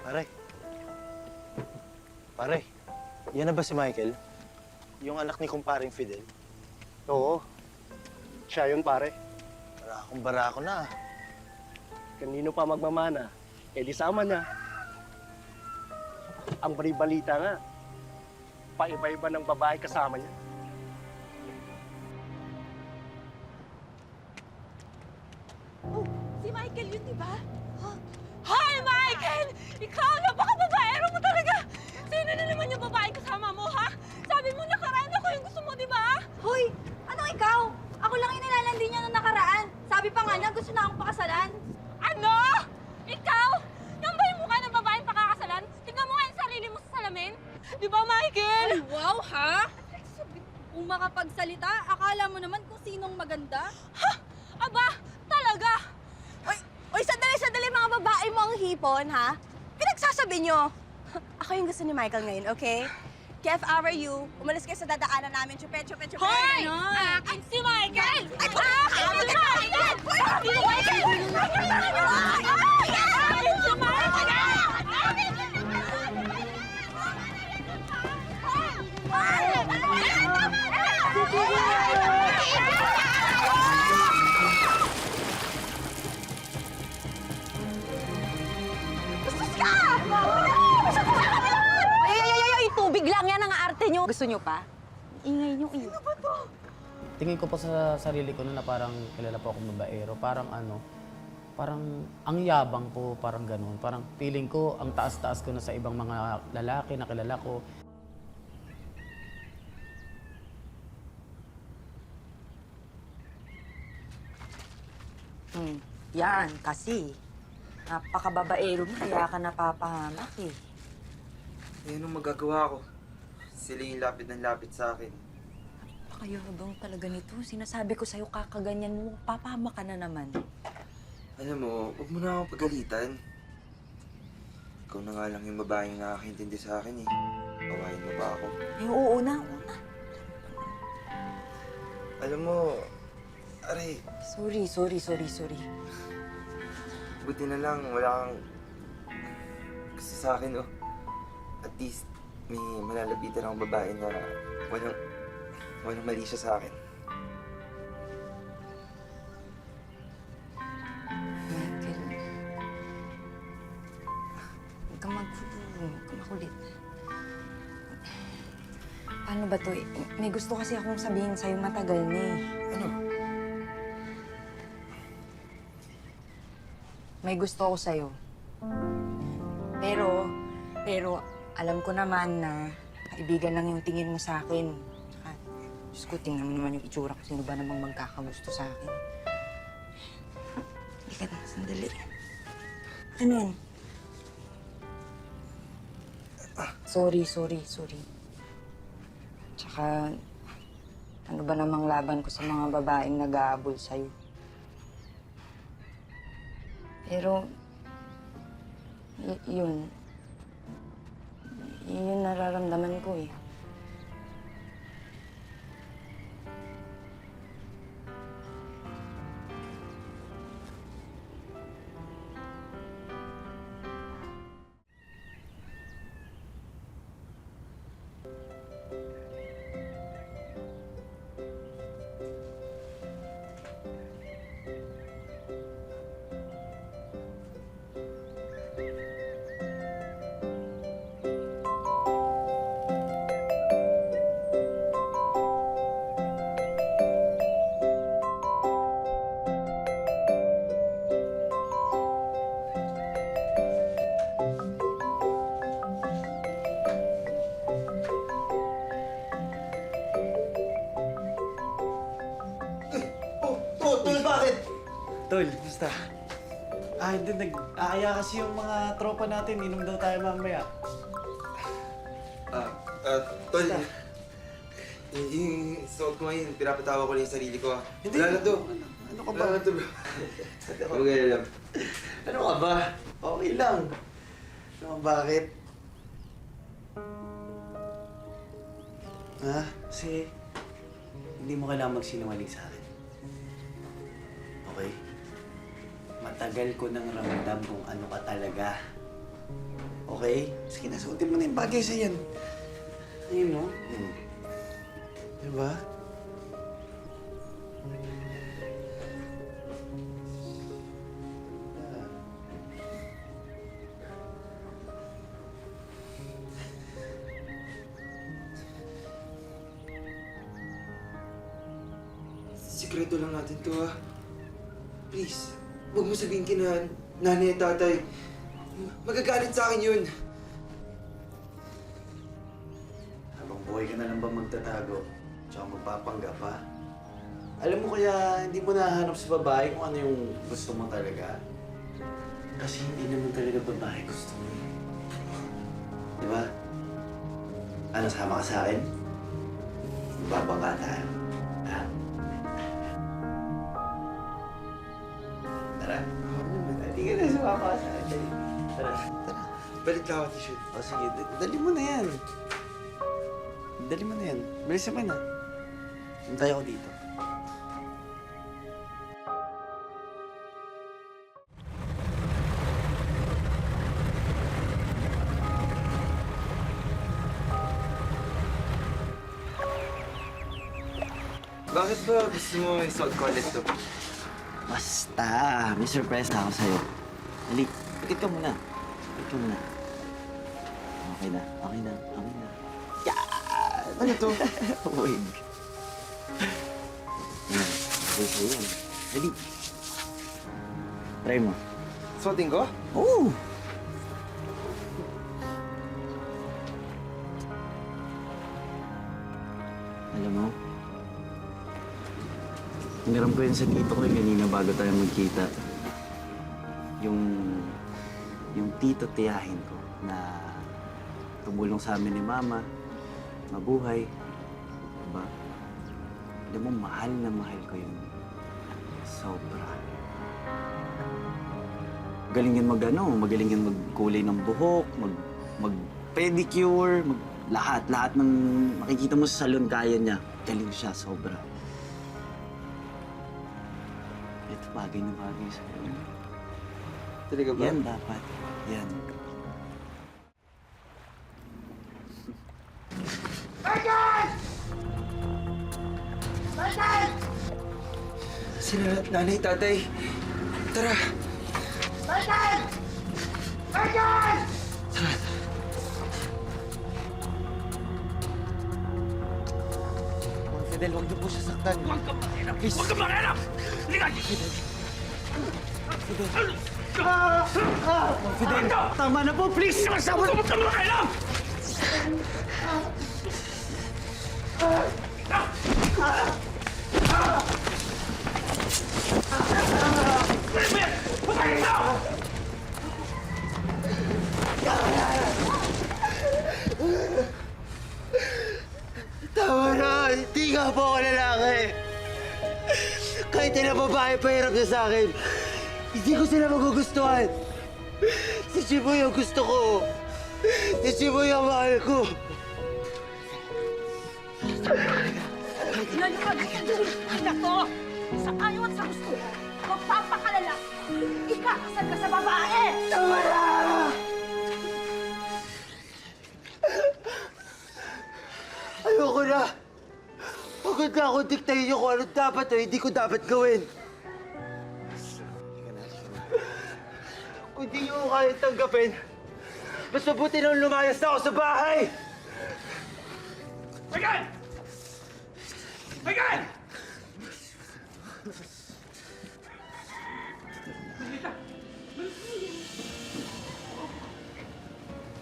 Pare. Pare, yan na ba si Michael? Yung anak ni kumparing Fidel? Oo. Siya yun, pare. Barako na. Kanino pa magmamana? Eh di sama niya. Ang balibalita nga, paiba-iba ng babae kasama niya. Oh, si Michael yun, di ba? Hi, Michael! Ikaw, napaka-babaero mo talaga! Sino na naman yung babae kasama mo, ha? Sabi mo nakaraan ako yung gusto mo, di ba? Hoy! Anong ikaw? Ako lang yung nilalandi niya nung nakaraan. Sabi pa nga niya, gusto na akong pakasalan. Ano? Ikaw? Yan ba yung mukha ng babaeng pakakasalan? Tingnan mo nga yung sarili mo sa salamin. Di ba, Michael? Ay, wow, ha? Kung makapagsalita, akala mo naman kung sinong maganda. Ha? Aba, talaga? Uy, sandali mga babae mo ang hipon, ha? Pinagsasabi nyo. Ako yung gusto ni Michael ngayon, okay? Kaya if ever you, umalis kayo sa dadaanan namin, chupe. Hoy! Akin si Michael! Akin si Michael! Akin si Michael! Akin si Michael! Ay, tubig lang yan ang arte nyo. Gusto nyo pa? Ingay nyo, ingay. Ano ba to? Tingin ko po sa sarili ko na parang kilala po akong babaero. Parang ang yabang po, parang ganun. Parang feeling ko, ang taas-taas ko na sa ibang mga lalaki na kilala ko. Yan, kasi. Napakababaero mo, kaya ka napapahamak eh. Eh, anong magagawa ko? Sila yung lapit ng lapit sa akin. Napakayabang talaga nito. Sinasabi ko sa'yo, kakaganyan mo, papahamak ka na naman. Alam mo, huwag mo na akong pagalitan. Ikaw na nga lang yung babaeng nakakaintindi sa akin eh. Bawain mo ba ako? Eh, oo na. Alam mo, aray, Sorry. buti na lang wala kang gusto sa akin, oh. At least, may malalapitan akong babae na walang mali siya sa akin. Michael. Huwag kang makulit. Paano ba to? May gusto kasi akong sabihin sa'yo matagal na eh. Ano? May gusto ako sa'yo. Pero, alam ko naman na kaibigan lang yung tingin mo sa akin. At, Diyos ko, tingnan mo naman yung itsura ko. Sino ba namang magkakagusto sa akin? Halika na, sandali. Ano yan? Sorry. Tsaka, ano ba namang laban ko sa mga babaeng nag-aabol sa'yo? Pero, yun nararamdaman ko eh. Tol, bakit? Tol, basta. Hindi, nag-aaya kasi yung mga tropa natin. Inom daw tayo mamaya. Tol, yung suot ko ngayon, pinapatawa ko lang yung sarili ko, ah. Hindi. Wala na to. Ano ka ba? Wala na to, bro. Huwag kaya lang. Ano ka ba? Okay lang. Ano, bakit? Kasi hindi mo kailangan magsinungaling sa akin. Okay? Matagal ko nang ramdam kung ano ka talaga. Okay? Sige na, suotin mo na yung bagay sa yan. Ayun, no? Diba? Sikreto lang natin to, ha? Please, huwag mo sabihin kina nanay at tatay. Magagalit sa akin yun. Habang buhay ka na lang ba magtatago? Tsaka magpapanggap, ha? Alam mo kaya hindi mo nahanap sa babae kung ano yung gusto mo talaga? Kasi hindi naman talaga babae gusto mo. Di ba? Ano, sama ka sa akin? Babangga tayo. Ha? Tara. Hindi ka na sumama ka sa akin. Dali. Tara. Tara. Balik lang ako, t-shirt. O sige, dali mo na yan. Dali mo na yan. Bilisan mo na. Hintay ako dito. Bakit ba gusto mo isuot ko ulit to? Basta, may surprise na ako sa'yo. Dali, pikit ka muna. Pikit ka muna. Okay na, okay na, okay na. Yan! Ano to? Wig. Yan, okay sa'yo yan. Dali. Try mo. Suotin ko? Oo! Alam mo, hiniram ko yun sa tito ko kanina bago tayo magkita. Yung tito tiyahin ko na tumulong sa amin ni Mama, mabuhay. Diba? Alam mo, mahal na mahal ko yun. Sobra. Magaling yan magaling yan magkulay ng buhok, mag-pedicure, lahat ng makikita mo sa salon kaya niya. Galing siya, sobra. Ito bagay na bagay sa'yo. Talaga ba? Yan dapat. Yan. Sila nanay, tatay. Tara. Mang Fidel, huwag niyo po siya saktan. Huwag ka makinap! Huwag ka makinap! Mang Fidel, tama na po, please! Huwag ka makinap! Tama na! Hindi nga po ako lalaki! Kahit na babae pa hirap na sa akin, hindi ko sila magugustuhan! Si Chiboy ang gusto ko! Si Chiboy ang mahal ko! Anak ko, sa ayaw at sa gusto, magpapakalala, ikakasal ka sa babae! Tama na! Ayoko na! Pagod na akong diktahin niyo kung ano dapat o hindi ko dapat gawin. Kung di niyo ko kaya tanggapin, mas mabuti nang lumayas na ako sa bahay! Michael! Michael!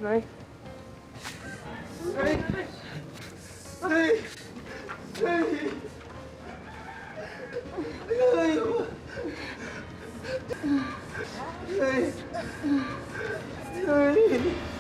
Nay? Nay! Nay! Nay! Nay! Nay! Nay!